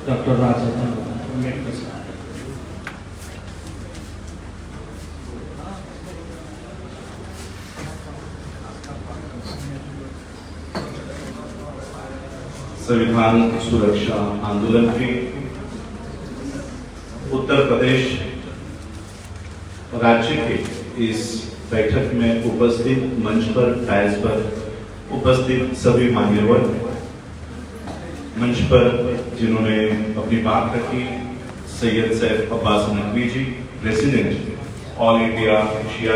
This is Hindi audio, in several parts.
डॉक्टर राजेंद्र अम्बेडकर साहब। संविधान सुरक्षा आंदोलन के उत्तर प्रदेश राज्य के इस बैठक में उपस्थित मंच पर डायस पर उपस्थित सभी मान्यवर, मंच पर जिन्होंने अपनी बात रखी, Syed Saif Abbas Naqvi ji, president all India Asia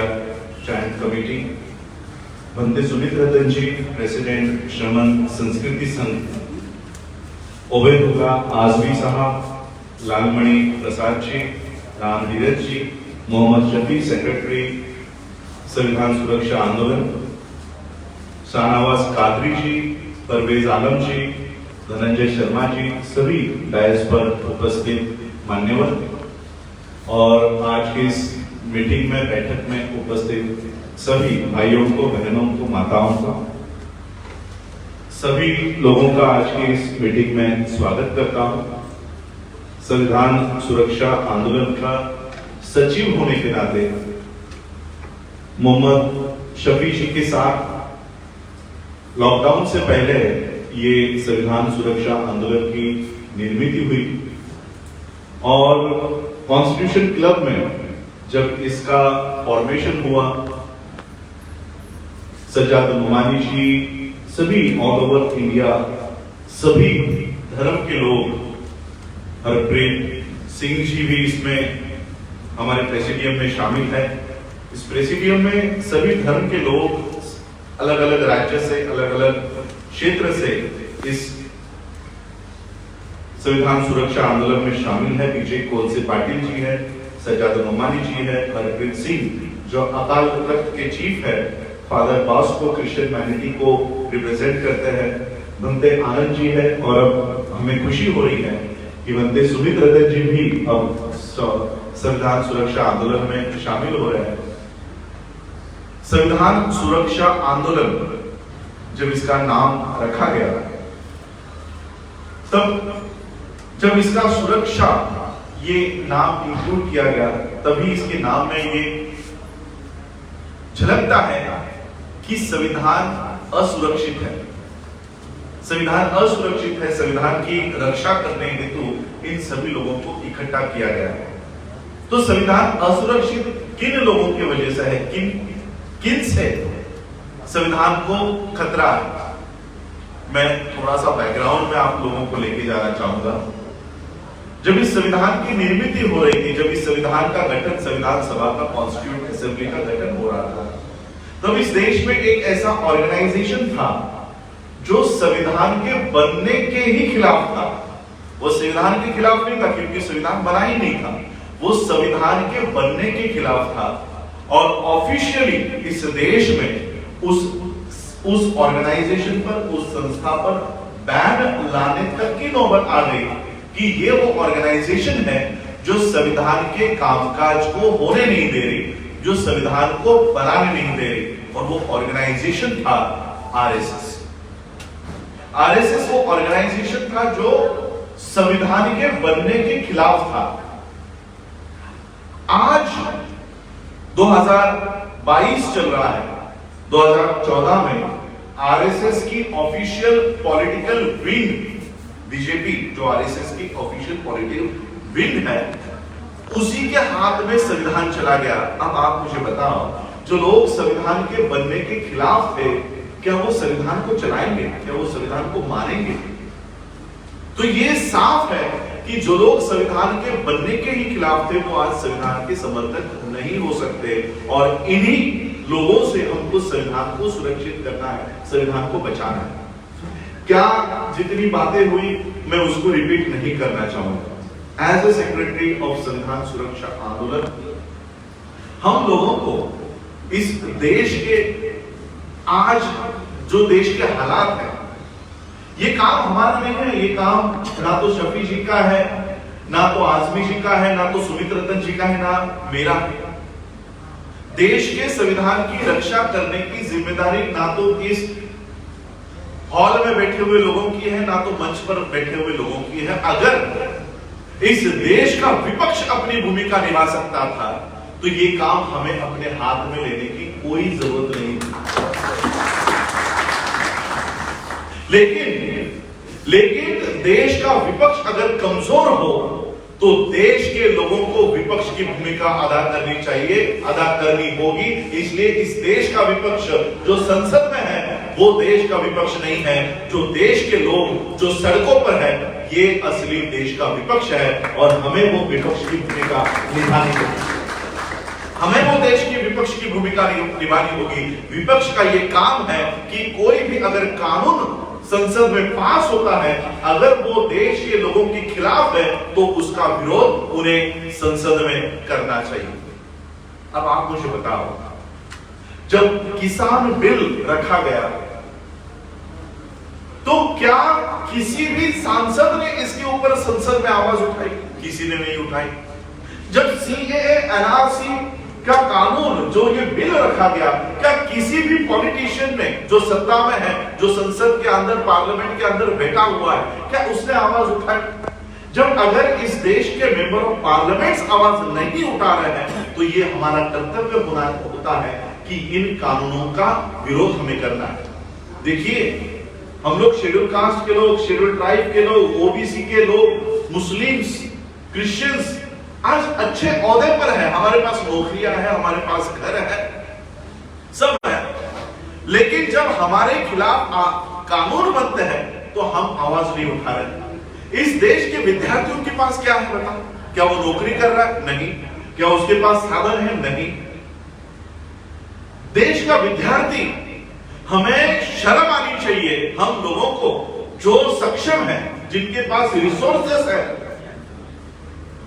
joint committee, बंदे सुमित रतन जी, प्रेसिडेंट श्रमण संस्कृति संघ, ओबेदुल्ला आजमी साहब, लालमणि प्रसाद जी, राम धीरज जी, मोहम्मद शफी सेक्रेटरी संविधान सुरक्षा आंदोलन, शाहनवाज कादरी जी, परवेज आलम जी, धनंजय शर्मा जी, सभी डायस पर उपस्थित मान्यवर और आज की इस मीटिंग में बैठक में उपस्थित सभी भाइयों को, बहनों को, माताओं को, सभी लोगों का आज की इस मीटिंग में स्वागत करता हूं। संविधान सुरक्षा आंदोलन का सचिव होने के नाते मोहम्मद शफी जी के साथ लॉकडाउन से पहले ये संविधान सुरक्षा आंदोलन की निर्मित हुई और कॉन्स्टिट्यूशन क्लब में जब इसका फॉर्मेशन हुआ, सज्जाद नुमानी जी, सभी ऑल ओवर इंडिया, सभी धर्म के लोग, हरप्रीत सिंह जी भी इसमें हमारे प्रेसिडियम में शामिल है। इस प्रेसिडियम में सभी धर्म के लोग अलग अलग राज्य से, अलग अलग क्षेत्र से इस संविधान सुरक्षा आंदोलन में शामिल है। विजय कोलसे पाटिल जी है, सज्जाद नुमानी जी है, हरप्रीत सिंह जो अकाल तख्त के चीफ है, फादर बास्को क्रिश्चियन ह्यूमैनिटी को रिप्रेजेंट करते हैं, बंदे आनंद जी है और अब हमें खुशी हो रही है कि बंदे सुमित रतन जी भी अब संविधान सुरक्षा आंदोलन में शामिल हो रहे हैं। संविधान सुरक्षा आंदोलन जब इसका नाम रखा गया, तब जब इसका सुरक्षा ये नाम इंक्लूड किया गया, तभी इसके नाम में ये झलकता है कि संविधान असुरक्षित है। संविधान असुरक्षित है। संविधान की रक्षा करने हेतु इन सभी लोगों को इकट्ठा किया गया है। तो संविधान असुरक्षित किन लोगों की वजह से है, किन से संविधान को खतरा है? मैं थोड़ा सा बैकग्राउंड में आप लोगों को लेके जाना चाहूंगा। जब इस संविधान की निर्मित हो रही थी, जब इस संविधान का गठन, संविधान सभा का, कॉन्स्टिट्यूंट असेंबली का गठन हो रहा था, तब इस देश में एक ऐसा ऑर्गेनाइजेशन था जो संविधान के बनने के ही खिलाफ था। वो संविधान के खिलाफ नहीं था क्योंकि संविधान बना ही नहीं था, वो संविधान के बनने के खिलाफ था और ऑफिशियली इस देश में उस ऑर्गेनाइजेशन पर, उस संस्था पर बैन लाने तक की नौबत आ गई कि ये वो ऑर्गेनाइजेशन है जो संविधान के कामकाज को होने नहीं दे रही, जो संविधान को बनाने नहीं दे रही, और वो ऑर्गेनाइजेशन था आरएसएस। आरएसएस वो ऑर्गेनाइजेशन था जो संविधान के बनने के खिलाफ था। आज 2022 चल रहा है, 2014 में आरएसएस की ऑफिशियल पॉलिटिकल विंग बीजेपी, जो आरएसएस की ऑफिशियल पॉलिटिकल विंग है, उसी के हाथ में संविधान चला गया। अब आप मुझे बताओ, जो लोग संविधान के बनने के खिलाफ थे, क्या वो संविधान को चलाएंगे? क्या वो संविधान को मानेंगे? तो ये साफ है कि जो लोग संविधान के बनने के ही खिलाफ थे, वो आज संविधान के समर्थक नहीं हो सकते और इन्हीं लोगों से हमको संविधान को सुरक्षित करना है, संविधान को बचाना है। क्या जितनी बातें हुई मैं उसको रिपीट नहीं करना चाहूंगा। एज ए सेक्रेटरी ऑफ संविधान सुरक्षा आंदोलन, हम लोगों को इस देश के आज जो देश के हालात हैं, ये काम हमारा नहीं है, ये काम ना तो शफी जी का है, ना तो आजमी जी का है, ना तो सुमित रतन जी का है, ना मेरा है। देश के संविधान की रक्षा करने की जिम्मेदारी ना तो इस हॉल में बैठे हुए लोगों की है, ना तो मंच पर बैठे हुए लोगों की है। अगर इस देश का विपक्ष अपनी भूमिका निभा सकता था तो ये काम हमें अपने हाथ में लेने की कोई जरूरत नहीं थी। लेकिन देश का विपक्ष अगर कमजोर हो तो देश के लोगों को विपक्ष की भूमिका अदा करनी चाहिए, अदा करनी होगी। इसलिए इस देश का विपक्ष जो संसद में है वो देश का विपक्ष नहीं है। जो देश के लोग जो सड़कों पर है ये असली देश का विपक्ष है और हमें वो विपक्ष की भूमिका निभानी होगी। हमें वो देश की विपक्ष की भूमिका निभानी होगी। विपक्ष का ये काम है कि कोई भी अगर कानून संसद में पास होता है, अगर वो देश के लोगों के खिलाफ है तो उसका विरोध उन्हें संसद में करना चाहिए। अब आप मुझे बताओ, जब किसान बिल रखा गया तो क्या किसी भी सांसद ने इसके ऊपर संसद में आवाज उठाई? किसी ने नहीं उठाई। जब सीएए एनआरसी का कानून जो ये बिल रखा गया, क्या किसी भी पॉलिटिशियन ने जो सत्ता में है, जो संसद के अंदर पार्लियामेंट के अंदर बैठा हुआ है, क्या उसने आवाज उठाई? जब अगर इस देश के मेंबर ऑफ पार्लियामेंट आवाज नहीं उठा रहे हैं तो ये हमारा कर्तव्य होता है कि इन कानूनों का विरोध हमें करना है। देखिए, हम लोग शेड्यूल कास्ट के लोग, शेड्यूल ट्राइब के लोग, ओबीसी के लोग, मुस्लिम्स, क्रिश्चियंस आज अच्छे ओहदे पर है, हमारे पास नौकरियां हैं, हमारे पास घर है, सब है। लेकिन जब हमारे खिलाफ कानून बनते हैं तो हम आवाज नहीं उठा रहे। इस देश के विद्यार्थियों के पास क्या है बताओ? क्या वो नौकरी कर रहा है? नहीं। क्या उसके पास साधन है? नहीं। देश का विद्यार्थी, हमें शर्म आनी चाहिए हम लोगों को जो सक्षम है, जिनके पास रिसोर्सेस है,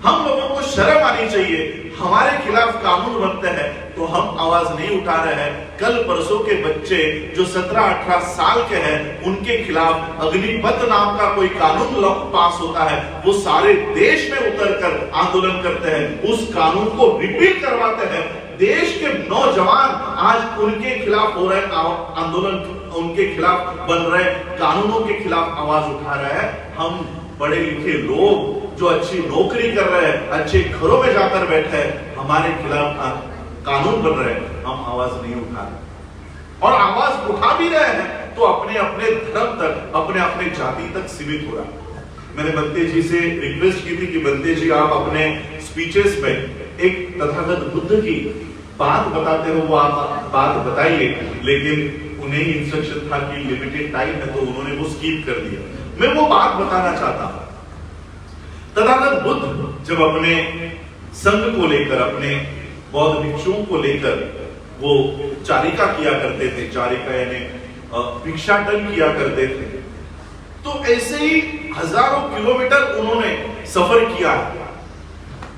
हम लोगों को शर्म आनी चाहिए। हमारे खिलाफ कानून बनते हैं तो हम आवाज नहीं उठा रहे हैं। कल परसों के बच्चे जो 17-18 साल के हैं उनके खिलाफ अग्निपथ नाम का कोई कानून पास होता है, वो सारे देश में उतरकर आंदोलन करते हैं, उस कानून को रिपीट करवाते हैं। देश के नौजवान आज उनके खिलाफ हो रहे आंदोलन, उनके खिलाफ बन रहे कानूनों के खिलाफ आवाज उठा रहे हैं। हम पढ़े लिखे लोग जो अच्छी नौकरी कर रहे हैं, अच्छे घरों में जाकर बैठे हैं, हमारे खिलाफ कानून बन रहे हैं, हम आवाज नहीं उठा रहे। और आवाज उठा भी रहे हैं तो अपने अपने धर्म तक, अपने अपने जाति तक सीमित हो रहा है। मैंने बंते जी से रिक्वेस्ट की थी कि बंते जी आप अपने स्पीचेस में एक तथागत बुद्ध की बात बताते हो, वो आप बात बताइए, लेकिन उन्हें इंस्ट्रक्शन था कि लिमिटेड टाइम है तो उन्होंने वो स्किप कर दिया। मैं वो बात बताना चाहता हूं। तथागत बुद्ध जब अपने संघ को लेकर, अपने बौद्ध भिक्षुओं को लेकर वो चारिका किया करते थे, चारिका यानी भिक्षाटन किया करते थे, तो ऐसे ही हजारों किलोमीटर उन्होंने सफर किया।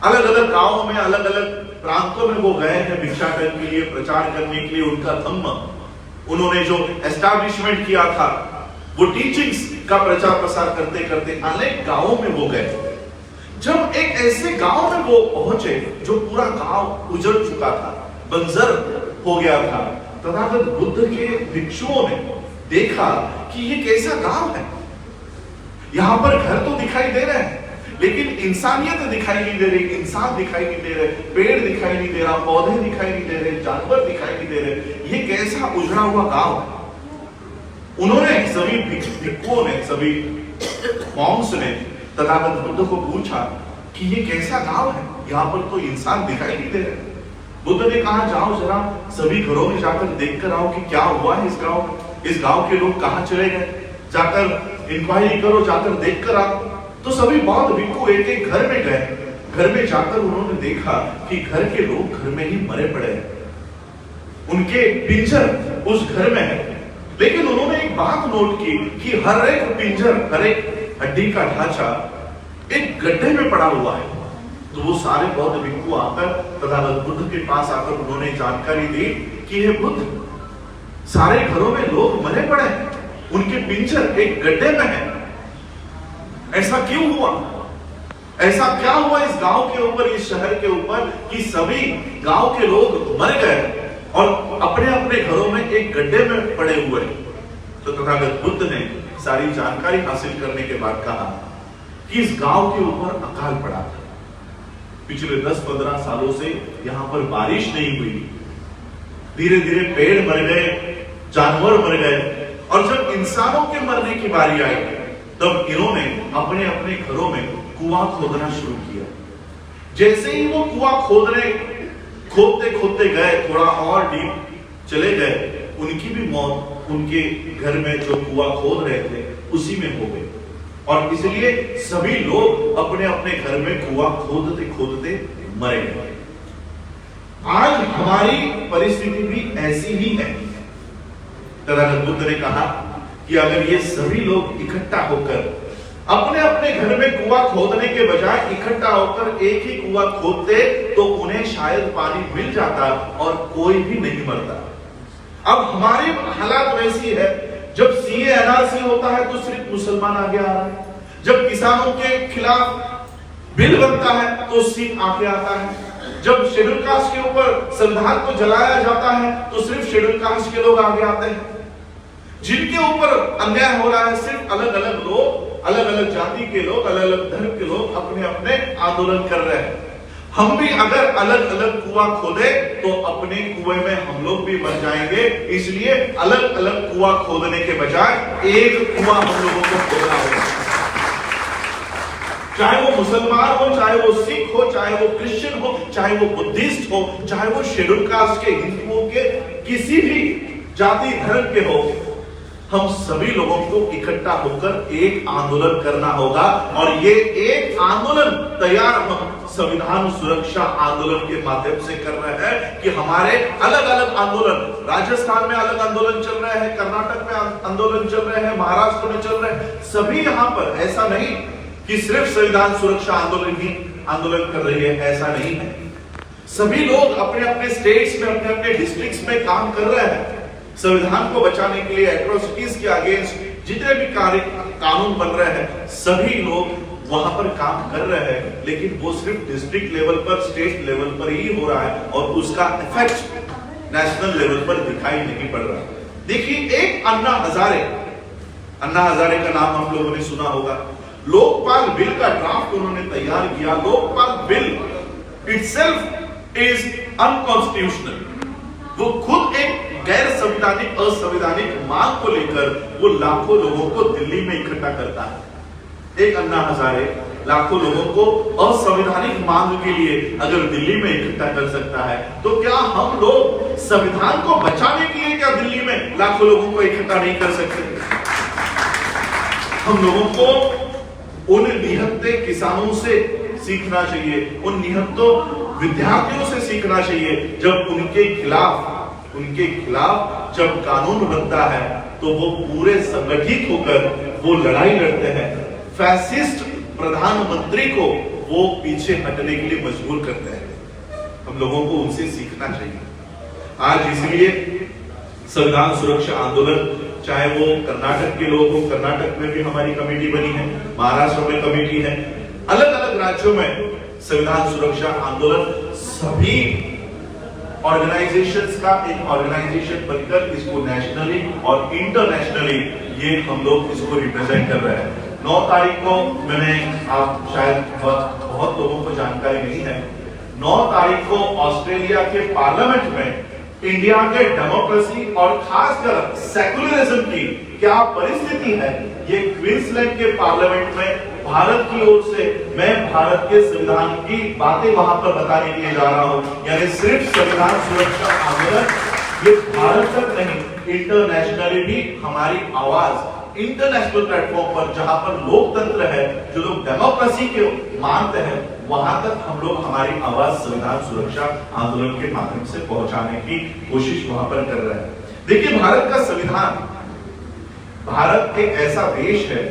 अलग अलग गांवों में, अलग अलग प्रांतों में वो गए हैं भिक्षाटन के लिए, प्रचार करने के लिए। उनका धम्म, उन्होंने जो एस्टैब्लिशमेंट किया था, वो टीचिंग्स का प्रचार प्रसार करते करते अनेक गांवों में वो गए। जब एक ऐसे गांव में वो पहुंचे जो पूरा गांव उजड़ चुका था, बंजर हो गया था, तथागत बुद्ध के भिक्षुओं ने देखा कि ये कैसा गांव है, यहां पर घर तो दिखाई दे रहे हैं लेकिन इंसानियत दिखाई नहीं दे रही, इंसान दिखाई नहीं दे रहे, पेड़ दिखाई नहीं दे रहा, पौधे दिखाई नहीं दे रहे, जानवर दिखाई नहीं दे रहे, ये कैसा उजड़ा हुआ गांव है। उन्होंने सभी भिक्षुओं ने, सभी मॉन्क्स ने तथागत बुद्ध को पूछा कि ये कैसा गांव है, यहाँ पर तो इंसान दिखाई नहीं दे रहे। बुद्ध ने कहा जाओ जरा सभी घरों में जाकर देख कर आओ कि क्या हुआ है इस गांव में, इस गांव के लोग कहाँ चले गए, जाकर इंक्वायरी करो, जाकर देख कर आओ। तो सभी बौद्ध भिक्षु एक एक घर में गए। घर में जाकर उन्होंने देखा कि घर के लोग घर में ही मरे पड़े हैं, उनके पिंजर उस घर में है। लेकिन उन्होंने एक बात नोट की कि हर एक पिंजर, हर एक हड्डी का ढांचा एक गड्ढे में पड़ा हुआ है। तो वो सारे बौद्ध भिक्षु आकर तथागत बुद्ध के पास आकर उन्होंने जानकारी दी कि हे बुद्ध, सारे घरों में लोग मरे पड़े हैं, उनके पिंजर एक गड्ढे में है, ऐसा क्यों हुआ? ऐसा क्या हुआ इस गांव के ऊपर, इस शहर के ऊपर कि सभी गांव के लोग मर गए और अपने अपने घरों में एक गड्ढे में पड़े हुए हैं? तो तथागत बुद्ध ने सारी जानकारी हासिल करने के बाद कहा कि इस गांव के ऊपर अकाल पड़ा था। पिछले 10-15 सालों से यहां पर बारिश नहीं हुई, धीरे धीरे पेड़ मर गए, जानवर मर गए, और जब इंसानों के मरने की बारी आई तब इन्होंने अपने अपने घरों में कुआं खोदना शुरू किया। जैसे ही वो कुआं खोदते खोदते गए, थोड़ा और डीप चले गए, उनकी भी मौत उनके घर में जो कुआं खोद रहे थे उसी में हो गई। और इसलिए सभी लोग अपने अपने घर में कुआं खोदते खोदते मरे गए। आज हमारी परिस्थिति भी ऐसी ही है। तथागत बुद्ध ने कहा कि अगर ये सभी लोग इकट्ठा होकर अपने अपने घर में कुआं खोदने के बजाय इकट्ठा होकर एक ही कुआं खोदते तो उन्हें शायद पानी मिल जाता और कोई भी नहीं मरता। अब हमारी हालात वैसी है, जब सीए एनआरसी होता है तो सिर्फ मुसलमान आगे आ रहा है, जब किसानों के खिलाफ बिल बनता है तो सिख आगे आता है, जब शेड्यूल कास्ट के ऊपर संविधान को जलाया जाता है तो सिर्फ शेड्यूल कास्ट के लोग आगे आते हैं। जिनके ऊपर अन्याय हो रहा है सिर्फ अलग अलग लोग, अलग अलग जाति के लोग, अलग अलग धर्म के लोग अपने अपने आंदोलन कर रहे हैं। हम भी अगर अलग अलग कुआं खोदे तो अपने कुएं में हम लोग भी मर जाएंगे। इसलिए अलग अलग कुआं खोदने के बजाय एक कुआं हम लोगों को खोदना होगा। चाहे वो मुसलमान हो, चाहे वो सिख हो, चाहे वो क्रिश्चियन हो, चाहे वो बुद्धिस्ट हो, चाहे वो शेड्यूल कास्ट के, हिंदुओं के, किसी भी जाति धर्म के हो, हम सभी लोगों को इकट्ठा होकर एक आंदोलन करना होगा। और ये एक आंदोलन तैयार हम संविधान सुरक्षा आंदोलन के माध्यम से कर रहे हैं कि हमारे अलग अलग आंदोलन, राजस्थान में अलग आंदोलन चल रहे हैं, कर्नाटक में आंदोलन चल रहे हैं, महाराष्ट्र में चल रहे हैं, सभी यहां पर, ऐसा नहीं कि सिर्फ संविधान सुरक्षा आंदोलन ही आंदोलन कर रही है, ऐसा नहीं है। सभी लोग अपने अपने स्टेट्स में, अपने अपने डिस्ट्रिक्ट्स में काम कर रहे हैं संविधान को बचाने के लिए। एट्रोसिटीज के अगेंस्ट जितने भी कानून बन रहे हैं सभी लोग वहां पर काम कर रहे हैं, लेकिन वो सिर्फ डिस्ट्रिक्ट लेवल पर, स्टेट लेवल पर ही हो रहा है और उसका इफेक्ट नेशनल लेवल पर दिखाई नहीं पड़ रहा। देखिए, एक अन्ना हजारे का नाम हम लोगों ने सुना होगा। लोकपाल बिल का ड्राफ्ट उन्होंने तैयार किया। Lokpal bill itself is unconstitutional. वो खुद एक गैर संवैधानिक, असंवैधानिक मांग को लेकर वो लाखों लोगों को दिल्ली में इकट्ठा करता है। एक अन्ना हजारे लाखों लोगों को असंवैधानिक मांग के लिए अगर दिल्ली में इकट्ठा कर सकता है, तो क्या हम लोग संविधान को बचाने के लिए क्या दिल्ली में लाखों लोगों को इकट्ठा नहीं कर सकते? हम लोगों को उन निहत्थे किसानों से सीखना चाहिए, उन निहत्थों विद्यार्थियों से सीखना चाहिए। जब उनके खिलाफ जब कानून बनता है तो वो पूरे संगठित होकर वो लड़ाई लड़ते हैं। फैसिस्ट प्रधानमंत्री को वो पीछे हटने के लिए मजबूर करते हैं। हम लोगों को उनसे सीखना चाहिए। आज इसलिए संविधान सुरक्षा आंदोलन, चाहे वो कर्नाटक के लोग हो, कर्नाटक में भी हमारी कमेटी बनी है, महाराष्ट्र में कमेटी है, अलग अलग राज्यों में संविधान सुरक्षा आंदोलन, सभी ऑर्गेनाइजेशंस का एक ऑर्गेनाइजेशन बनकर इसको नेशनली और इंटरनेशनली ये हम लोग इसको रिप्रेजेंट कर रहे हैं। 9 तारीख को मैंने, आप शायद बहुत लोगों को जानकारी नहीं है, 9 तारीख को ऑस्ट्रेलिया के पार्लियामेंट में इंडिया के डेमोक्रेसी और खासकर सेकुलरिज्म की क्या परिस्थिति है, ये क्वींसलैंड के पार्लियामेंट में भारत की ओर से मैं भारत के संविधान की बातें वहां पर बताने के लिए जा रहा हूं। यानी सिर्फ संविधान सुरक्षा आंदोलन ये भारत तक नहीं, इंटरनेशनली भी हमारी आवाज इंटरनेशनल प्लेटफॉर्म पर, जहां पर लोकतंत्र है, जो लोग डेमोक्रेसी के मानते हैं, वहां तक हम लोग हमारी आवाज संविधान सुरक्षा आंदोलन के माध्यम से पहुंचाने की कोशिश वहां पर कर रहे हैं। देखिए, भारत का संविधान, भारत एक ऐसा देश है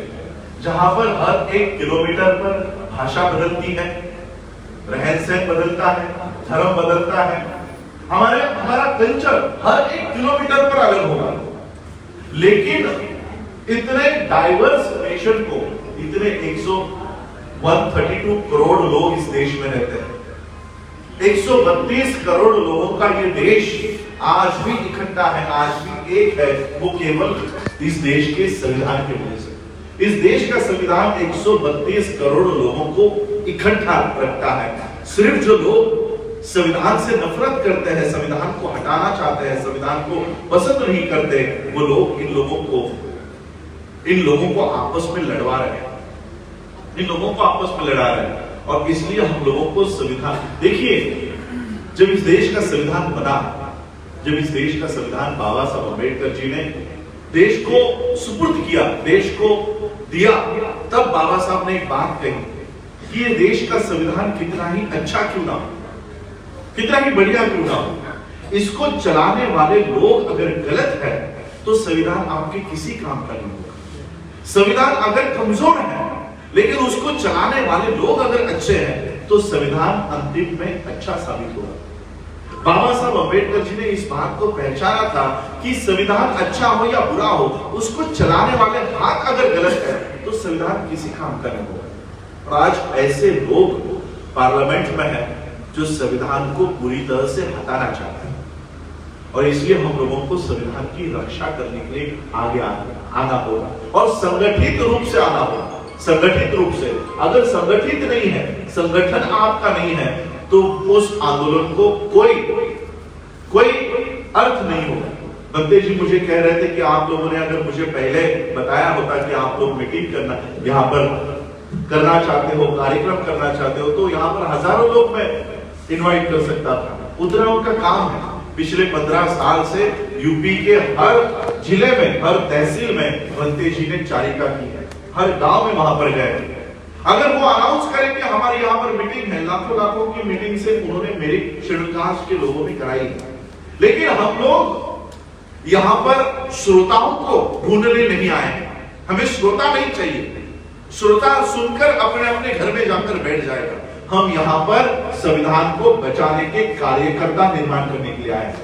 जहां पर हर 1 किलोमीटर पर भाषा बदलती है, रहन सहन बदलता है, धर्म बदलता है, हमारा कल्चर हर 1 किलोमीटर पर अलग होगा। लेकिन इतने डाइवर्स नेशन को, इतने 132 करोड़ लोग इस देश में रहते हैं, 132 करोड़ लोगों का ये देश आज भी इकट्ठा है, आज भी एक है। वो केवल इस देश के संविधान की वजह से। इस देश का संविधान 132 करोड़ लोगों को इकट्ठा रखता है। सिर्फ जो लोग संविधान से नफरत करते हैं, संविधान को हटाना चाहते हैं, संविधान को पसंद नहीं करते, वो लोग इन लोगों को आपस में लड़वा रहे हैं, इन लोगों को आपस में लड़ा रहे हैं। और इसलिए हम लोगों को संविधान, देखिए जब इस देश का संविधान बना, जब इस देश का संविधान बाबा साहब अम्बेडकर जी ने देश को सुपुर्द किया, देश को दिया, तब बाबा साहब ने एक बात कही कि ये देश का संविधान कितना ही अच्छा क्यों ना हो, कितना ही बढ़िया क्यों ना हो, इसको चलाने वाले लोग अगर गलत है तो संविधान आपके किसी काम का नहीं होगा। संविधान अगर कमजोर है लेकिन उसको चलाने वाले लोग अगर अच्छे हैं तो संविधान अंतिम में अच्छा साबित होगा। बाबा साहब अम्बेडकर जी ने इस बात को पहचाना था कि संविधान अच्छा हो या बुरा हो, उसको चलाने वाले हाथ अगर गलत है तो संविधान किसी काम का नहीं होगा। और आज ऐसे लोग पार्लियामेंट में हैं जो संविधान को पूरी तरह से हटाना चाहते हैं, और इसलिए हम लोगों को संविधान की रक्षा करने के लिए आगे आना होगा और संगठित रूप से आना होगा। संगठित रूप से, अगर संगठित नहीं है, संगठन आपका नहीं है, तो उस आंदोलन को कोई अर्थ नहीं होगा। बंदे जी मुझे कह रहे थे कि आप लोगों ने अगर मुझे पहले बताया होता कि आप लोग मीटिंग करना यहाँ पर करना चाहते हो, कार्यक्रम करना चाहते हो, तो यहाँ पर हजारों लोग मैं इनवाइट कर सकता था। उतना उनका काम है। पिछले 15 साल से यूपी के हर जिले में, हर तहसील में बंते जी ने चारिका की है, हर गांव में वहां पर गए। अगर वो अनाउंस करें कि हमारे यहाँ पर मीटिंग है, लाखों की मीटिंग से उन्होंने मेरी शेड्यूल कास्ट के लोगों में कराई है, लेकिन हम लोग यहाँ पर श्रोताओं को ढूंढने नहीं आए। हमें श्रोता नहीं चाहिए, श्रोता सुनकर अपने अपने घर में जाकर बैठ जाएगा। हम यहाँ पर संविधान को बचाने के कार्यकर्ता निर्माण करने के लिए आए हैं।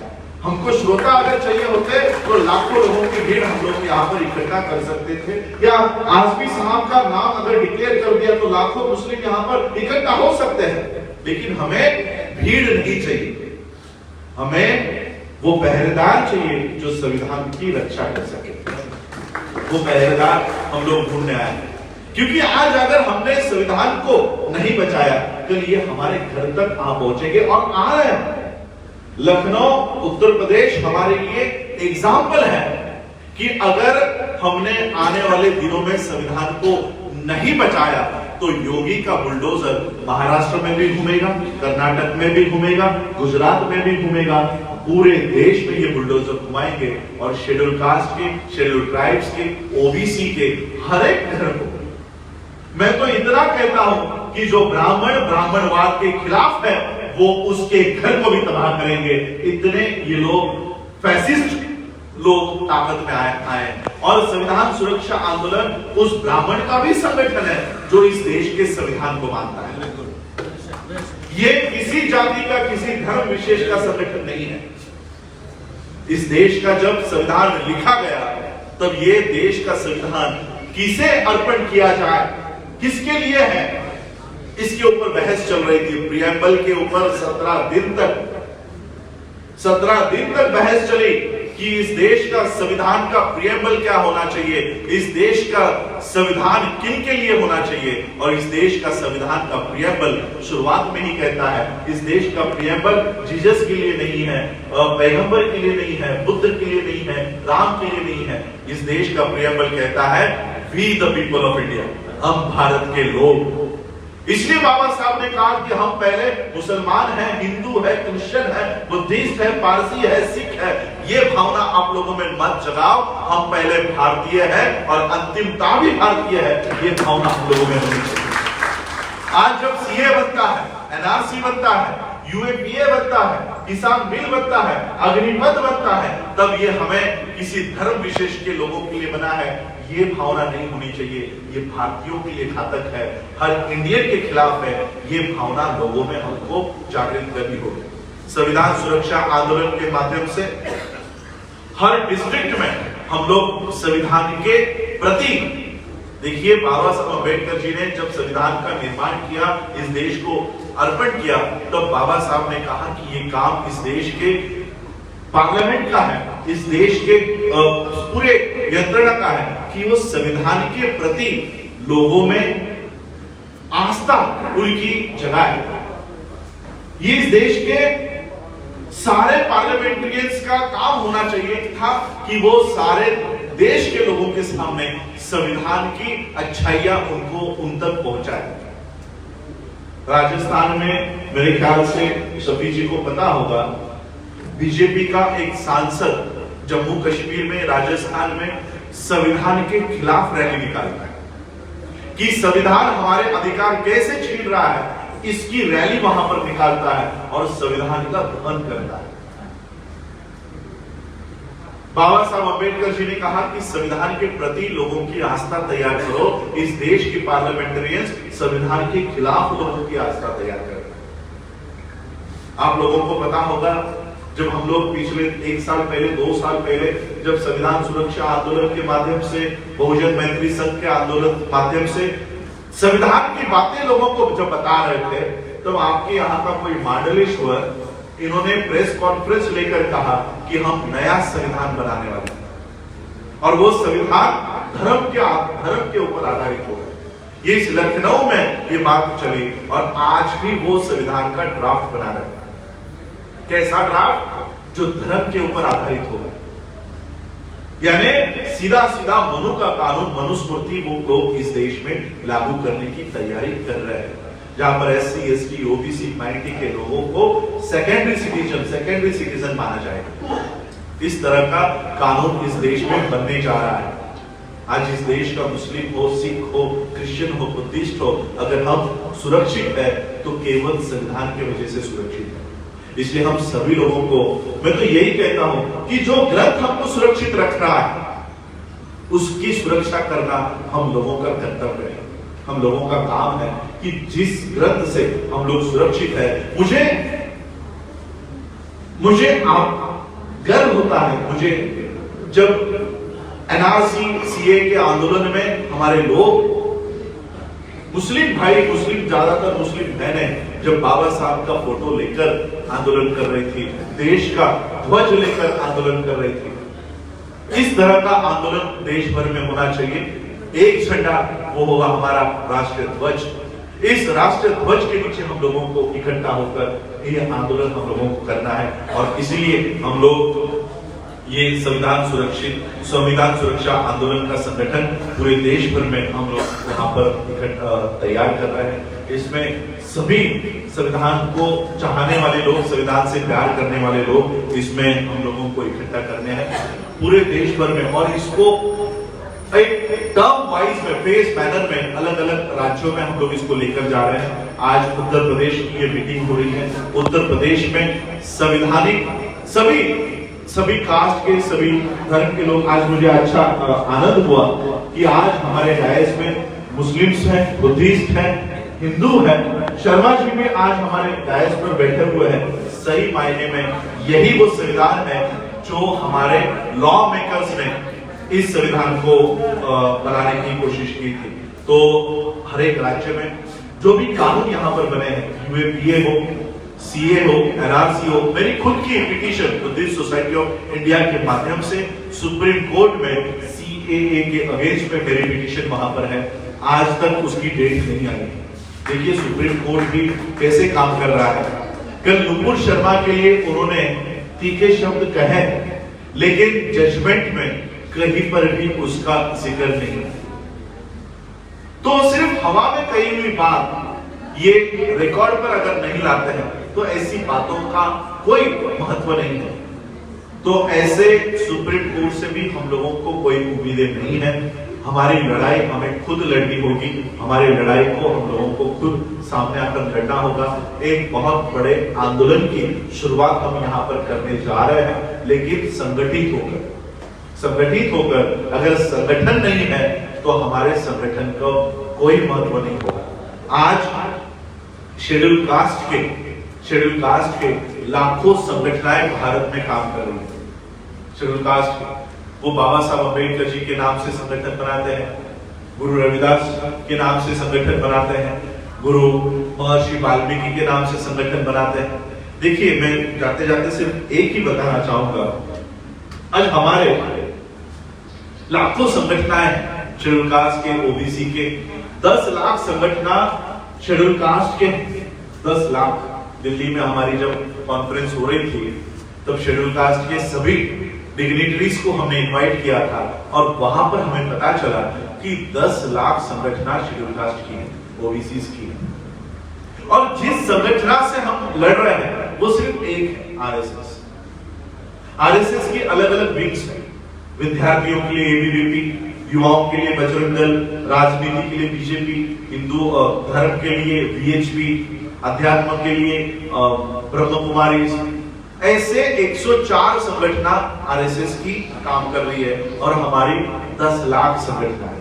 हमको श्रोता अगर चाहिए होते तो लाखों लोगों की भीड़ हम लोग यहाँ पर इकट्ठा कर सकते थे, या आजमी साहब का नाम अगर डिक्लेयर कर दिया तो लाखों मुस्लिम यहाँ पर इकट्ठा हो सकते हैं। लेकिन हमें भीड़ नहीं चाहिए, हमें वो पहरेदार चाहिए जो संविधान की रक्षा कर सके। वो पहरेदार हम लोग ढूंढने आए हैं, क्योंकि आज अगर हमने संविधान को नहीं बचाया तो ये हमारे घर तक आ पहुंचेंगे और आ रहे हैं। लखनऊ उत्तर प्रदेश हमारे लिए एग्जाम्पल है कि अगर हमने आने वाले दिनों में संविधान को नहीं बचाया तो योगी का बुलडोजर महाराष्ट्र में भी घूमेगा, कर्नाटक में भी घूमेगा, गुजरात में भी घूमेगा, पूरे देश में ये बुलडोजर घुमाएंगे और शेड्यूल कास्ट के, शेड्यूल ट्राइब्स के, ओबीसी के हर एक घर को। मैं तो इतना कहता हूं कि जो ब्राह्मणवाद के खिलाफ है वो उसके घर को भी तबाह करेंगे। इतने ये लोग फैसिस्ट लोग ताकत में आए और संविधान सुरक्षा आंदोलन उस ब्राह्मण का भी संगठन है जो इस देश के संविधान को मानता है। ये किसी जाति का, किसी धर्म विशेष का संगठन नहीं है। इस देश का जब संविधान लिखा गया तब ये देश का संविधान किसे अर्पण किया जाए, किसके लिए है, इसके ऊपर बहस चल रही थी। प्रियम्बल के ऊपर 17 दिन तक बहस चली कि इस देश का संविधान का प्रियम्बल क्या होना चाहिए, इस देश का संविधान किन के लिए होना चाहिए। और इस देश का संविधान का प्रियम्बल शुरुआत में ही कहता है, इस देश का प्रियम्बल जीसस के लिए नहीं है, पैगंबर के लिए नहीं है, बुद्ध के लिए नहीं है, राम के लिए नहीं है। इस देश का प्रियम्बल कहता है we the people of India, हम भारत के लोग। इसलिए बाबा साहब ने कहा कि हम पहले मुसलमान हैं, हिंदू है, क्रिश्चियन है, बुद्धिस्ट है, पारसी है, सिख है, ये भावना आप लोगों में मत जगाओ। हम पहले भारतीय है और अंतिमता भी भारतीय है, ये भावना हम लोगों में होनी चाहिए। आज जब सीए बनता है, एनआरसी बनता है, यूएपीए बनता है, किसान बिल बनता है, अग्निपथ बनता है, तब ये हमें किसी धर्म विशेष के लोगों के लिए बना है, ये भावना नहीं होनी चाहिए। ये भारतीयों के लिए घातक है, हर इंडियन के खिलाफ है। ये भावना लोगों में हमको जागृत करनी होगी। संविधान सुरक्षा आंदोलन के माध्यम से हर डिस्ट्रिक्ट में हम लोग संविधान के प्रति, देखिए बाबा साहब अम्बेडकर जी ने जब संविधान का निर्माण किया, इस देश को अर्पण किया, तब बाबा साहब ने कहा कि ये काम इस देश के पार्लियामेंट का है, इस देश के पूरे यंत्रणा का है कि वो संविधान के प्रति लोगों में आस्था उनकी जगाए। ये इस देश के सारे पार्लियामेंटेरियंस का काम होना चाहिए था कि वो सारे देश के लोगों के सामने संविधान की अच्छाइयां उन तक पहुंचाए। राजस्थान में मेरे ख्याल से सभी जी को पता होगा, बीजेपी का एक सांसद जम्मू कश्मीर में, राजस्थान में संविधान के खिलाफ रैली निकालता है कि संविधान हमारे अधिकार कैसे छीन रहा है, इसकी रैली वहां पर निकालता है और संविधान का दहन करता है। बाबा साहब अम्बेडकर जी ने कहा कि संविधान के प्रति लोगों की आस्था तैयार करो। इस देश की पार्लियामेंटेरियंस संविधान के खिलाफ लोगों की आस्था तैयार कर रहे हैं। आप लोगों को पता होगा, जब हम लोग पिछले 1 साल पहले, 2 साल पहले, जब संविधान सुरक्षा आंदोलन के माध्यम से, बहुजन मैत्री संघ के आंदोलन माध्यम से संविधान की बातें लोगों को जब बता रहे थे, तब आपके यहाँ का कोई मंडलेश्वर, इन्होंने प्रेस कॉन्फ्रेंस लेकर कहा कि हम नया संविधान बनाने वाले हैं और वो संविधान धर्म के ऊपर आधारित होगा। ये इस लखनऊ में ये बात चली और आज भी वो संविधान का ड्राफ्ट बना रहे हैं। कैसा ड्राफ्ट? जो धर्म के ऊपर आधारित होगा, यानी सीधा सीधा मनु का कानून, मनुस्मृति वो लोग इस देश में लागू करने की तैयारी कर रहे हैं, जहां पर SC, ST, OBC, माइनॉरिटी के लोगों को सेकेंडरी सिटीजन माना जाएगा। इस तरह का कानून इस देश में बनने जा रहा है। आज इस देश का मुस्लिम हो, सिख हो, क्रिश्चियन हो, बुद्धिस्ट हो, अगर हम सुरक्षित है तो केवल संविधान की वजह से सुरक्षित है। इसलिए हम सभी लोगों को, मैं तो यही कहता हूं कि जो ग्रंथ हमको सुरक्षित रख रहा है, उसकी सुरक्षा करना हम लोगों का कर्तव्य है, हम लोगों का काम है कि जिस ग्रंथ से हम लोग सुरक्षित है, मुझे आप गर्व होता है। मुझे जब NRC CA के आंदोलन में हमारे लोग, मुस्लिम भाई, ज्यादातर मुस्लिम बहनें, जब बाबा साहब का फोटो लेकर आंदोलन कर रही थी, देश का ध्वज लेकर आंदोलन कर रही थी। इस तरह का आंदोलन देश भर में होना चाहिए। एक झंडा वो होगा हमारा राष्ट्रीय ध्वज। इस राष्ट्रीय ध्वज के नीचे हम लोगों को इकट्ठा होकर यह आंदोलन हम लोगों को करना है और इसलिए हम लोग ये संविधान सुरक्षा आंदोलन का संगठन पूरे देश भर में हम लोग यहाँ पर तैयार कर रहे हैं। इसमें सभी संविधान को चाहने वाले लोग, संविधान से प्यार करने वाले लोग, इसमें हम लोगों को इकट्ठा करने हैं पूरे देश भर में और इसको एक टर्म वाइज में, फेस मैनर में, अलग अलग राज्यों में हम लोग इसको लेकर जा रहे हैं। आज उत्तर प्रदेश की ये मीटिंग हो रही है। उत्तर प्रदेश में संवैधानिक सभी कास्ट के, सभी धर्म के लोग, आज मुझे अच्छा आनंद हुआ कि आज हमारे डायस में मुस्लिम्स हैं, बुद्धिस्ट हैं, हिंदू हैं। शर्मा जी भी आज हमारे डायस पर बैठे हुए हैं। सही मायने में यही वो संविधान है जो हमारे लॉ मेकर्स ने इस संविधान को बनाने की कोशिश की थी। तो हर एक राज्य में जो भी कानून यहाँ पर बने हैं, UAPA हो, CA हो, NRC हो, मेरी खुद की petition Buddhist society of India के माध्यम से सुप्रीम कोर्ट में CAA के अगेंस्ट में मेरी पिटीशन वहां पर है। आज तक उसकी डेट नहीं आई। देखिए सुप्रीम कोर्ट भी कैसे काम कर रहा है। कल नुपुर शर्मा के लिए उन्होंने तीखे शब्द कहे, लेकिन जजमेंट में कहीं पर भी उसका जिक्र नहीं। तो सिर्फ हवा में कही हुई बात ये रिकॉर्ड पर अगर नहीं लाते हैं तो ऐसी बातों का कोई महत्व नहीं है। तो ऐसे सुप्रीम कोर्ट से भी हम लोगों को कोई उम्मीदें नहीं है। हमारी लड़ाई हमें खुद लड़नी होगी। हमारी लड़ाई को हम लोगों को खुद सामने आकर लड़ना होगा। एक बहुत बड़े आंदोलन की शुरुआत हम यहाँ पर करने जा रहे हैं, लेकिन संगठित होकर। अगर संगठन नहीं है तो हमारे संगठन का कोई महत्व नहीं होगा। आज शेड्यूल कास्ट के लाखों संगठनाएं भारत में काम कर रही है। शेड्यूल कास्ट वो बाबा साहब अम्बेडकर जी के नाम से संगठन बनाते हैं, गुरु रविदास के नाम से संगठन बनाते हैं, गुरु महर्षि वाल्मीकि के नाम से संगठन बनाते हैं। देखिए, मैं जाते जाते सिर्फ एक ही बताना चाहूंगा। आज हमारे लाखों संगठनाएं हैं शेड्यूल कास्ट के, ओबीसी के। 10 लाख संगठना शेड्यूल कास्ट के, 10 लाख। दिल्ली में हमारी जब कॉन्फ्रेंस हो रही थी तब शेड्यूल कास्ट के सभी डिग्निटरीज को हमने इनवाइट किया था और वहां पर हमें पता चला कि 10 लाख संगठना शेड्यूल कास्ट की है, ओबीसी की है। और जिस संगठना से हम लड़ रहे हैं वो सिर्फ एक है, आरएसएस। आरएसएस की अलग अलग विंग्स हैं। विद्यार्थियों के लिए एबीवीपी, युवाओं के लिए बजरंग दल, राजनीति के लिए बीजेपी, हिंदू धर्म के लिए वीएचपी, अध्यात्म के लिए ब्रह्म कुमारी। ऐसे 104 संगठना आरएसएस की काम कर रही है और हमारी 10 लाख संगठन,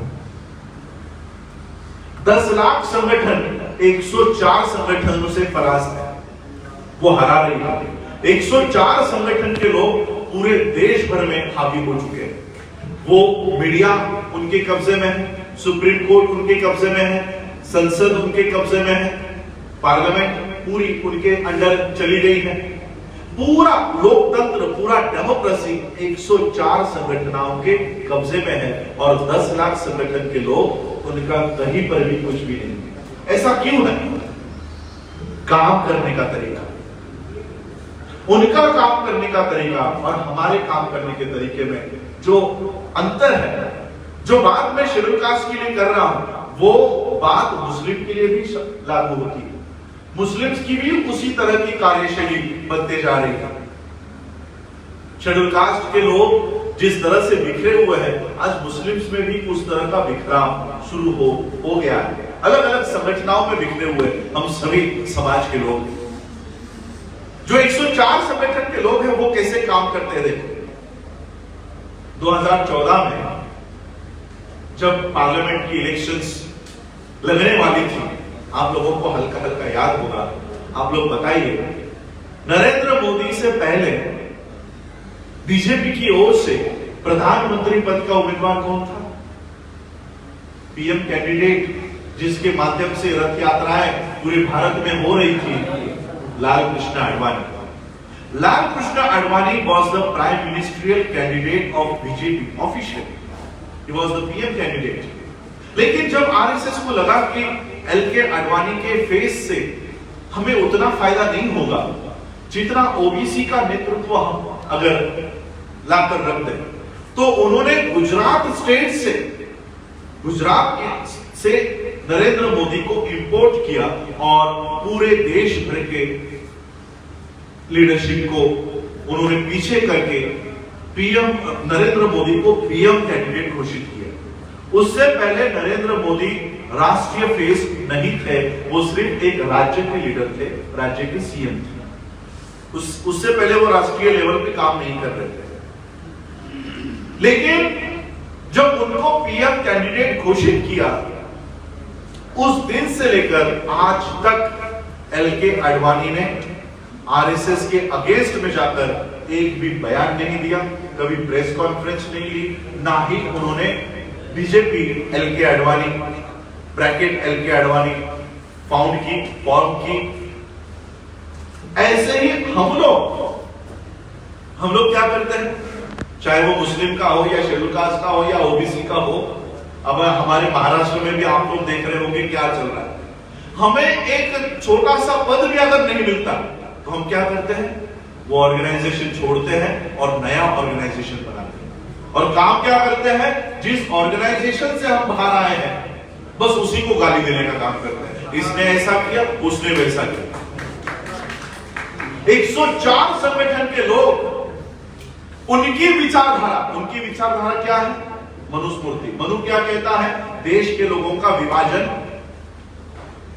10 लाख संगठन 104 संगठनों से परास्त है, वो हरा रही है। 104 संगठन के लोग पूरे देश भर में हावी हो चुके हैं। वो मीडिया उनके कब्जे में है, सुप्रीम कोर्ट उनके कब्जे में है, संसद उनके कब्जे में है, पार्लियामेंट पूरी उनके अंडर चली गई है। पूरा लोकतंत्र, पूरा डेमोक्रेसी 104 संगठनों के कब्जे में है और 10 लाख संगठन के लोग उनका कहीं पर भी कुछ भी नहीं। ऐसा क्यों है? काम करने का तरीका, उनका काम करने का तरीका और हमारे काम करने के तरीके में जो अंतर है, जो बात मैं शेड्यूल कास्ट के लिए कर रहा हूं वो बात मुस्लिम के लिए भी लागू होती है। मुस्लिम्स की भी उसी तरह की कार्यशैली बनते जा रही है। शेड्यूल कास्ट के लोग जिस तरह से बिखरे हुए हैं, आज मुस्लिम्स में भी उस तरह का बिखराव शुरू हो गया है। अलग अलग संगठनों में बिखरे हुए हम सभी समाज के लोग। जो 104 संगठन के लोग हैं वो कैसे काम करते हैं देखो। 2014 में जब पार्लियामेंट की इलेक्शंस लगने वाली थी, आप लोगों को हल्का हल्का याद होगा, आप लोग बताइए, नरेंद्र मोदी से पहले बीजेपी की ओर से प्रधानमंत्री पद का उम्मीदवार कौन था? पीएम कैंडिडेट जिसके माध्यम से रथ यात्राएं पूरे भारत में हो रही थी, Lal Krishna Advani. Lal Krishna Advani was the prime ministerial candidate of BJP officially. He was the PM candidate. लेकिन जब आरएसएस को लगा कि एलके आडवाणी के फेस से हमें उतना फायदा नहीं होगा जितना ओबीसी का नेतृत्व हम अगर लाकर रख दें, तो उन्होंने गुजरात से नरेंद्र मोदी को इंपोर्ट किया और पूरे देश भर के लीडरशिप को उन्होंने पीछे करके पीएम नरेंद्र मोदी को पीएम कैंडिडेट घोषित किया। उससे पहले नरेंद्र मोदी राष्ट्रीय फेस नहीं थे, वो सिर्फ एक राज्य के लीडर थे, राज्य के सीएम थे। उससे पहले वो राष्ट्रीय लेवल पे काम नहीं कर रहे थे। लेकिन जब उनको पीएम कैंडिडेट घोषित किया, उस दिन से लेकर आज तक एलके आडवाणी ने आरएसएस के अगेंस्ट में जाकर एक भी बयान नहीं दिया, कभी प्रेस कॉन्फ्रेंस नहीं ली, ना ही उन्होंने BJP L K Advani bracket L K Advani found की, फॉर्म की। ऐसे ही हम लोग क्या करते हैं, चाहे वो मुस्लिम का हो या शेड्यूल कास्ट का हो या ओबीसी का हो। अब हमारे महाराष्ट्र में भी आप लोग देख रहे होंगे क्या चल रहा है। हमें एक छोटा सा पद भी अगर नहीं मिलता तो हम क्या करते हैं, वो ऑर्गेनाइजेशन छोड़ते हैं और नया ऑर्गेनाइजेशन बनाते हैं। और काम क्या करते हैं, जिस ऑर्गेनाइजेशन से हम बाहर आए हैं बस उसी को गाली देने का काम करते हैं। इसने ऐसा किया, उसने वैसा किया। 104 संगठन के लोग, उनकी विचारधारा क्या है? मनुस्मृति। मनु क्या कहता है? देश के लोगों का विभाजन,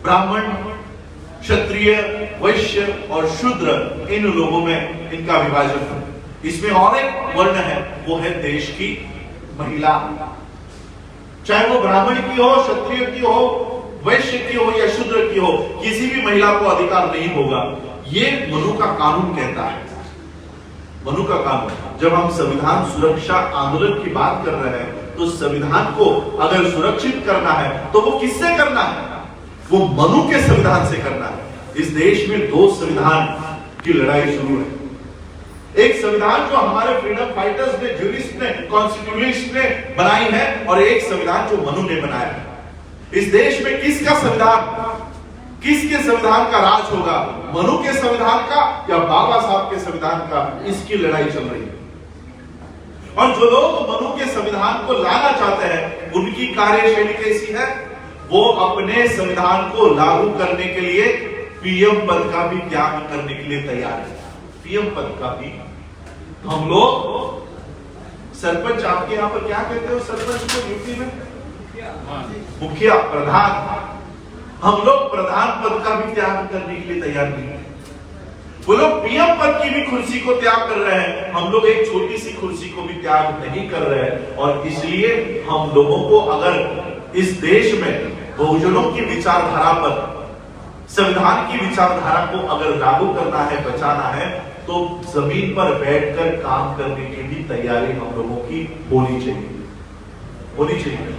ब्राह्मण, क्षत्रिय, वैश्य और शूद्र, इन लोगों में इनका विभाजन है। इसमें और एक वर्ण है, वो है देश की महिला। चाहे वो ब्राह्मण की हो, क्षत्रिय की हो, वैश्य की हो या शूद्र की हो, किसी भी महिला को अधिकार नहीं होगा। ये मनु का कानून कहता है। मनु का कानून। जब हम संविधान सुरक्षा आंदोलन की बात कर रहे हैं तो संविधान को अगर सुरक्षित करना है तो वो किससे करना है? वो मनु के संविधान से करना है। इस देश में 2 संविधान की लड़ाई शुरू है। एक संविधान जो हमारे फ्रीडम फाइटर्स ने, ज्यूरिस्ट ने, कॉन्स्टिट्यूशनिस्ट ने बनाई है, और एक संविधान जो मनु ने बनाया है। इस देश में किसका संविधान, किसके संविधान का राज होगा, मनु के संविधान का या बाबा साहब के संविधान का, इसकी लड़ाई चल रही है। और जो लोग मनु के संविधान को लाना चाहते हैं, उनकी कार्यशैली कैसी है, वो अपने संविधान को लागू करने के लिए पीएम पद का भी त्याग करने के लिए तैयार है। पीएम पद का भी। हम लोग सरपंच, आपके यहां पर क्या कहते हो सरपंच को यूपी में? मुखिया, प्रधान। हम लोग प्रधान पद का भी त्याग करने के लिए तैयार नहीं है। वो लोग पीएम पद की भी कुर्सी को त्याग कर रहे हैं, हम लोग एक छोटी सी कुर्सी को भी त्याग नहीं कर रहे हैं। और इसलिए हम लोगों को अगर इस देश में बहुजनों की विचारधारा पर, संविधान की विचारधारा को अगर लागू करना है, बचाना है, तो जमीन पर बैठकर काम करने की भी तैयारी हम लोगों की होनी चाहिए।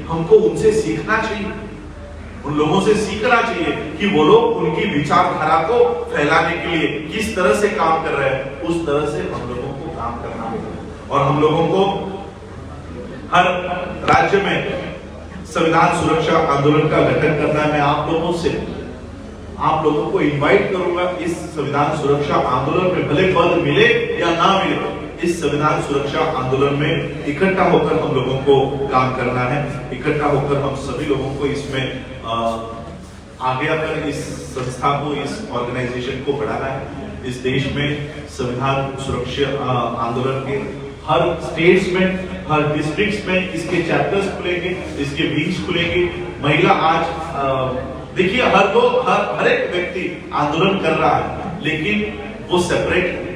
हमको उनसे सीखना चाहिए, उन लोगों से सीखना चाहिए कि वो लोग उनकी विचारधारा को फैलाने के लिए किस तरह से काम कर रहे हैं, उस तरह से हम लोगों को काम करना होगा। और हम लोगों को हर राज्य में संविधान सुरक्षा आंदोलन का गठन करना है। मैं आप लोगों को इनवाइट करूंगा इस संविधान सुरक्षा आंदोलन में, भले पद मिले या ना मिले, इस संविधान सुरक्षा आंदोलन में इकट्ठा होकर हम लोगों को काम करना है। इकट्ठा होकर हम सभी लोगों को इसमें आगे आकर इस संस्था को, इस ऑर्गेनाइजेशन को बढ़ाना है। इस देश में संविधान सुरक्षा आंदोलन के हर स्टेट्स में, हर डिस्ट्रिक्ट्स में इसके चैप्टर्स खुलेंगे, इसके विंग्स खुलेंगे। महिला आज देखिए, हर एक व्यक्ति आंदोलन कर रहा है, लेकिन वो सेपरेट,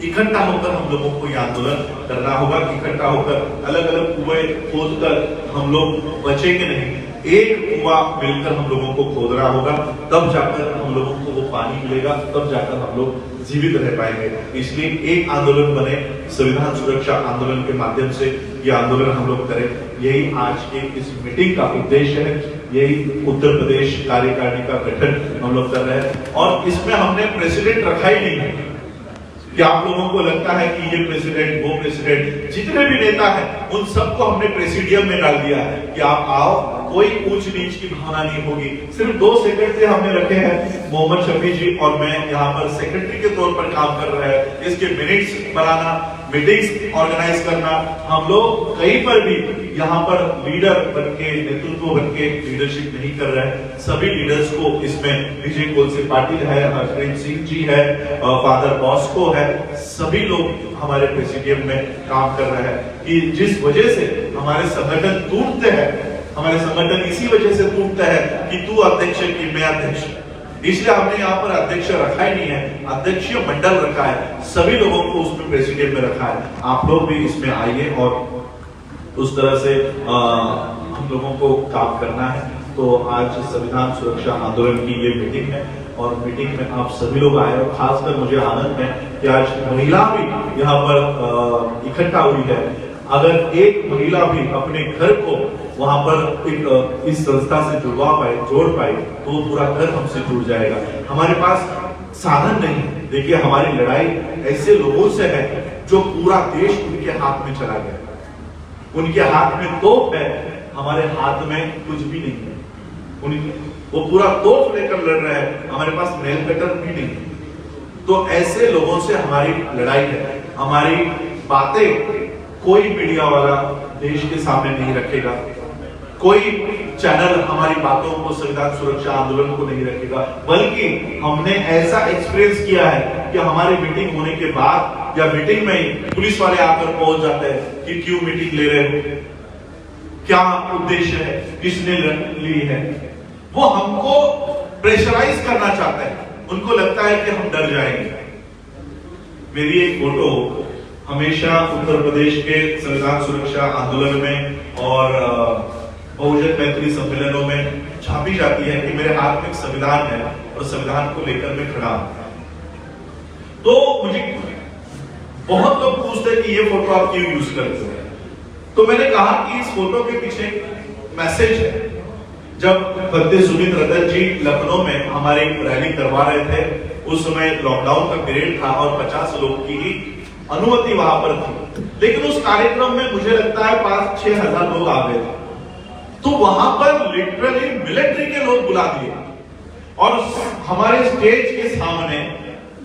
इकट्ठा होकर हम लोगों को ये आंदोलन करना होगा। इकट्ठा होकर अलग अलग कुएं खोदकर हम लोग बचेंगे नहीं, एक कुआं मिलकर हम लोगों को खोदना होगा, तब जाकर हम लोगों को वो पानी मिलेगा, तब जाकर हम लोग जीवित रह पाएंगे। इसलिए एक आंदोलन बने, संविधान सुरक्षा आंदोलन के माध्यम से ये आंदोलन हम लोग करें। यही आज के इस मीटिंग का उद्देश्य है। यही उत्तर प्रदेश कार्यकारिणी का गठन हम लोग कर रहे हैं। और इसमें हमने प्रेसिडेंट रखा ही नहीं है कि आप लोगों को लगता है कि ये प्रेसिडेंट, वो प्रेसिडेंट, जितने भी नेता हैं उन सबको हमने प्रेसिडियम में डाल दिया है कि आप आओ, कोई ऊंच नीच की भावना नहीं होगी। सिर्फ 2 सेक्रेटरी हमने रखे हैं, मोहम्मद शफी जी और मैं यहाँ पर सेक्रेटरी के तौर पर काम कर रहे हैं। इसके मिनट्स बनाना, मीटिंग्स ऑर्गेनाइज करना, हम लोग कहीं पर भी यहाँ पर लीडर बनके, नेतृत्व बनके लीडरशिप नहीं कर रहे हैं। सभी लीडर्स को इसमें विजय कोलसे पाटिल है, हरप्रीत सिंह जी है, फादर बॉस्को है, सभी लोग हमारे प्रेसिडियम में काम कर रहे हैं। कि जिस वजह से हमारे संगठन टूटते हैं, हमारे संगठन इसी वजह से टूटता है कि तू अध्यक्ष है कि मैं अध्यक्ष, इसलिए हमने यहाँ पर अध्यक्ष रखा ही नहीं है, अध्यक्षीय मंडल रखा है, सभी लोगों को उसमें प्रेसिडेंट में रखा है। आप लोग भी इसमें आइए और उस तरह से हम लोगों को काम करना है। तो आज संविधान सुरक्षा आंदोलन की ये मीटिंग है और मीटिंग में आप सभी लोग आए और खासकर मुझे आनंद है कि आज महिला भी यहाँ पर इकट्ठा हुई है। अगर एक महिला भी अपने घर को वहां पर एक इस संस्था से जुड़वा पाए, जोड़ पाए, तो पूरा घर हमसे जुड़ जाएगा। हमारे पास साधन नहीं है। देखिए, हमारी लड़ाई ऐसे लोगों से है जो पूरा देश उनके हाथ में चला गया, उनके हाथ में तोप है, हमारे हाथ में कुछ भी नहीं है। वो पूरा तोप लेकर लड़ रहे हैं, हमारे पास नेल कटर भी नहीं। तो ऐसे लोगों से हमारी लड़ाई है। हमारी बातें कोई मीडिया वाला देश के सामने नहीं रखेगा, कोई चैनल हमारी बातों को, संविधान सुरक्षा आंदोलन को नहीं रखेगा, बल्कि हमने ऐसा एक्सपीरियंस किया है कि हमारी मीटिंग होने के बाद या मीटिंग में ही पुलिस वाले आकर पहुंच जाते हैं कि क्यों मीटिंग ले रहे हो, क्या उद्देश्य है, किसने ली है। वो हमको प्रेशराइज करना चाहते हैं, उनको लगता है कि हम डर जाएंगे। मेरी एक फोटो हमेशा उत्तर प्रदेश के संविधान सुरक्षा आंदोलन में और बहुजन मैत्री सम्मेलनों में छापी जाती है कि मेरे हाथ में एक संविधान है और संविधान को लेकर मैं खड़ा हूं। तो मुझे बहुत लोग पूछते हैं कि ये फोटो आप क्यों यूज करते हो, तो मैंने कहा कि इस फोटो के पीछे मैसेज है। जब फतेह सुमित रतन जी लखनऊ में हमारी रैली करवा रहे थे, उस समय लॉकडाउन का पीरियड था और 50 लोग की ही अनुमति वहां पर थी, लेकिन उस कार्यक्रम में मुझे लगता है 5-6 हजार लोग आ गए थे। तो वहां पर लिटरली मिलिट्री के लोग बुला दिए और हमारे स्टेज के सामने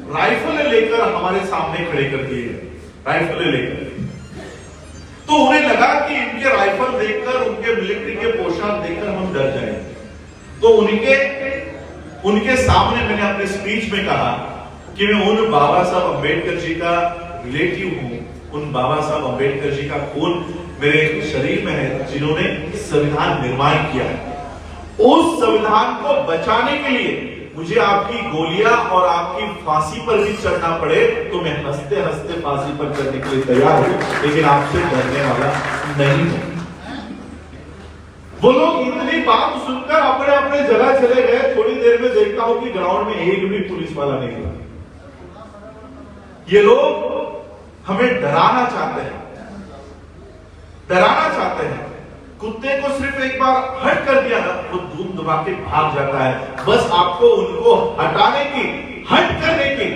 राइफलें लेकर हमारे सामने खड़े कर दिए, राइफलें लेकर। तो उन्हें लगा कि इनके राइफल देखकर, उनके मिलिट्री के पोशाक देखकर हम डर जाएंगे। तो उनके सामने मैंने अपने स्पीच में कहा कि मैं उन बाबा साहब अंबेडकर जी का रिलेटिव हूं, उन बाबा साहब अंबेडकर जी का खून मेरे शरीर में है, जिन्होंने संविधान निर्माण किया है। उस संविधान को बचाने के लिए मुझे आपकी गोलियां और आपकी फांसी पर भी चढ़ना पड़े तो मैं हंसते हंसते फांसी पर चढ़ने के लिए तैयार हूं, लेकिन आपसे डरने वाला नहीं हूं। वो लोग इतनी बात सुनकर अपने अपने जगह चले गए। थोड़ी देर में देखता हूं कि ग्राउंड में एक भी पुलिस वाला नहीं था। ये लोग हमें डराना चाहते हैं, डराना चाहते हैं। कुत्ते को सिर्फ एक बार हट कर दिया ना, वो धूम दबा के भाग जाता है। बस आपको उनको हटाने की, हट करने की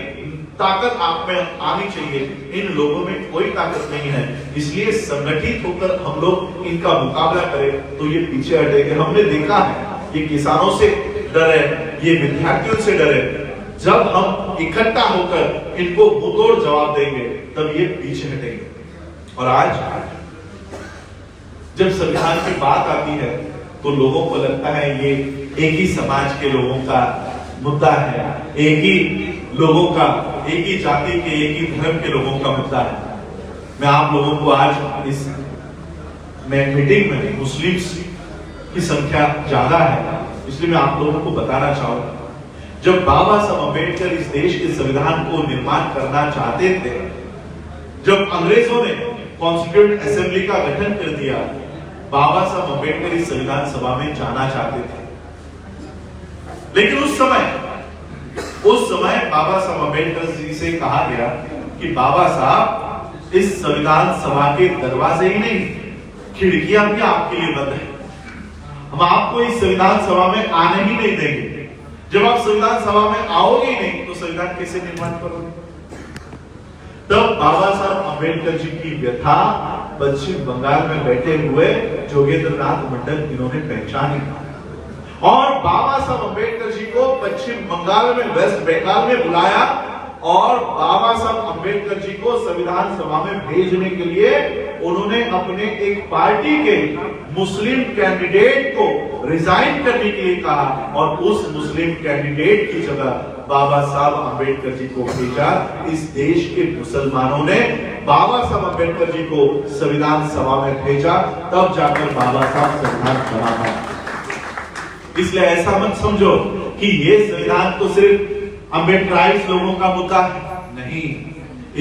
ताकत आप में आनी चाहिए। इन लोगों में कोई ताकत नहीं है, इसलिए संगठित होकर हम लोग इनका मुकाबला करें तो ये पीछे हटेंगे। हमने देखा है ये किसानों से डरे, ये विद्यार्थियों से डरे। जब हम इकट्ठा होकर इनको मुंहतोड़ जवाब देंगे तब ये पीछे हटेंगे। और आज जब संविधान की बात आती है तो लोगों को लगता है ये एक ही समाज के लोगों का मुद्दा है, एक ही लोगों का, एक ही जाति के, एक ही धर्म के लोगों का मुद्दा है। मैं आप लोगों को आज इस मीटिंग में मुस्लिम्स की संख्या ज्यादा है, इसलिए मैं आप लोगों को बताना चाहूंगा, जब बाबा साहब अम्बेडकर इस देश के संविधान को निर्माण करना चाहते थे, जब अंग्रेजों ने कॉन्स्टिट्यूएंट असेंबली का गठन कर दिया, बाबा साहब अम्बेडकर इस संविधान सभा में जाना चाहते थे। लेकिन उस समय बाबा साहब अम्बेडकर जी से कहा गया कि बाबा साहब इस संविधान सभा के दरवाजे ही नहीं, खिड़कियां भी आपके लिए बंद है। हम आपको इस संविधान सभा में आने ही नहीं देंगे। जब आप संविधान सभा में आओगे ही नहीं तो संविधान कैसे निर्माण करोगे? तब बाबा साहब अम्बेडकर जी की व्यथा पश्चिम बंगाल में बैठे हुए जोगेंद्र नाथ मंडल इन्होंने पहचानी और बाबा साहब अम्बेडकर जी को पश्चिम बंगाल में, वेस्ट बंगाल में बुलाया और बाबा साहब अम्बेडकर जी को संविधान सभा में भेजने के लिए उन्होंने अपने एक पार्टी के मुस्लिम कैंडिडेट को रिजाइन करने के लिए कहा और उस मुस्लिम कैंडिडेट की जगह बाबा साहब अम्बेडकर जी को भेजा। इस देश के मुसलमानों ने बाबा साहब अम्बेडकर जी को संविधान सभा में भेजा, तब जाकर बाबा साहब संविधान बना था। इसलिए ऐसा मत समझो कि ये संविधान तो सिर्फ अम्बेडकराइट लोगों का मुद्दा है, नहीं।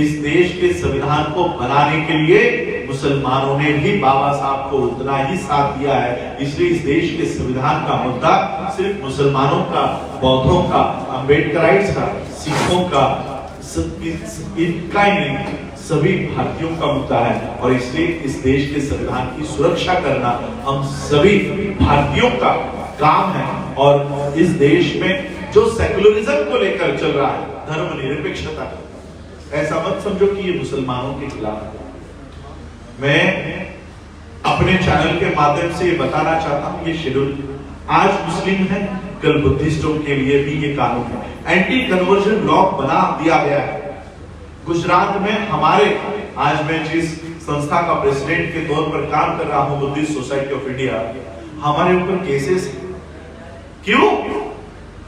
इस देश के संविधान को बनाने के लिए मुसलमानों ने भी बाबा साहब को उतना ही साथ दिया है। इसलिए इस देश के संविधान का मुद्दा सिर्फ मुसलमानों का, बौद्धों का, अम्बेडकराइट्स का, सिखों का, इनका ही नहीं, सभी भारतीयों का मुद्दा है। और इसलिए इस देश के संविधान की सुरक्षा करना हम सभी भारतीयों का काम है। और इस देश में जो सेकुलरिज्म को लेकर चल रहा है, धर्मनिरपेक्षता, ऐसा मत समझो कि ये मुसलमानों के खिलाफ है। मैं अपने चैनल के माध्यम से ये बताना चाहता हूं, ये शेड्यूल आज मुस्लिम है, कल बुद्धिस्टों के लिए भी ये कानून है। एंटी कन्वर्जन लॉ बना दिया गया है गुजरात में। हमारे, आज मैं जिस संस्था का प्रेसिडेंट के तौर पर काम कर रहा हूं, बुद्धिस्ट सोसाइटी ऑफ इंडिया, हमारे ऊपर केसेस क्यों?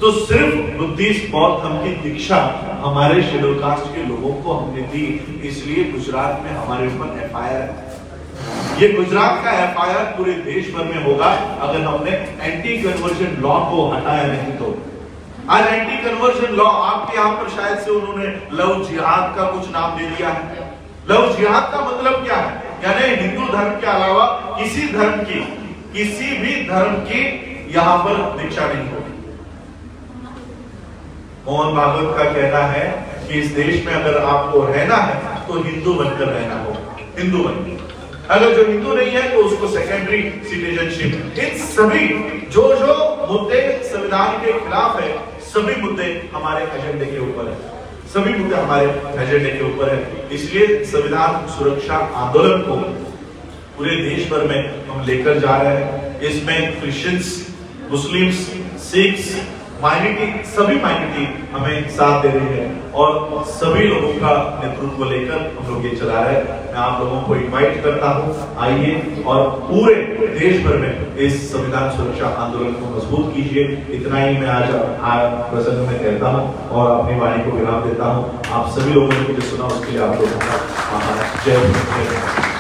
तो सिर्फ बुद्धिस्ट बौद्ध धर्म की दीक्षा हमारे शेड्यूल कास्ट के लोगों को हमने दी, इसलिए गुजरात में हमारे ऊपर एफआईआर है। ये गुजरात का एफआईआर पूरे देश भर में होगा अगर हमने एंटी कन्वर्जन लॉ को हटाया नहीं तो। आज एंटी कन्वर्जन लॉ आपके यहाँ पर शायद से उन्होंने लव जिहाद का कुछ नाम दे दिया है। लव जिहाद का मतलब क्या है? यानी हिंदू धर्म के अलावा किसी धर्म की, किसी भी धर्म की यहां पर दीक्षा नहीं होगी। मोहन भागवत का कहना है कि इस देश में अगर आपको रहना है तो हिंदू बनकर रहना होगा, हिंदू बनकर। अगर जो हिंदू नहीं है तो उसको सेकेंडरी सिटीजनशिप। इन सभी जो मुद्दे संविधान के खिलाफ है, सभी मुद्दे हमारे एजेंडे के ऊपर है। सभी मुद्दे हमारे एजेंडे के ऊपर है। इसलिए संविधान सुरक्षा आंदोलन को पूरे देश भर में हम लेकर जा रहे हैं। इसमें क्रिश्चियंस, मुस्लिम्स, सिख्स, माइनॉरिटी, सभी माइनॉरिटी हमें साथ दे रही है और सभी लोगों का नेतृत्व लेकर हम लोग ये चला रहे हैं। मैं आप लोगों को इनवाइट करता हूँ, आइए और पूरे देश भर में इस संविधान सुरक्षा आंदोलन को मजबूत कीजिए। इतना ही मैं आज प्रसंग में कहता हूँ और अपनी वाणी को विराम देता हूँ। आप सभी लोगों ने मुझे सुना, उसके लिए आप लोगों का जय हिंद।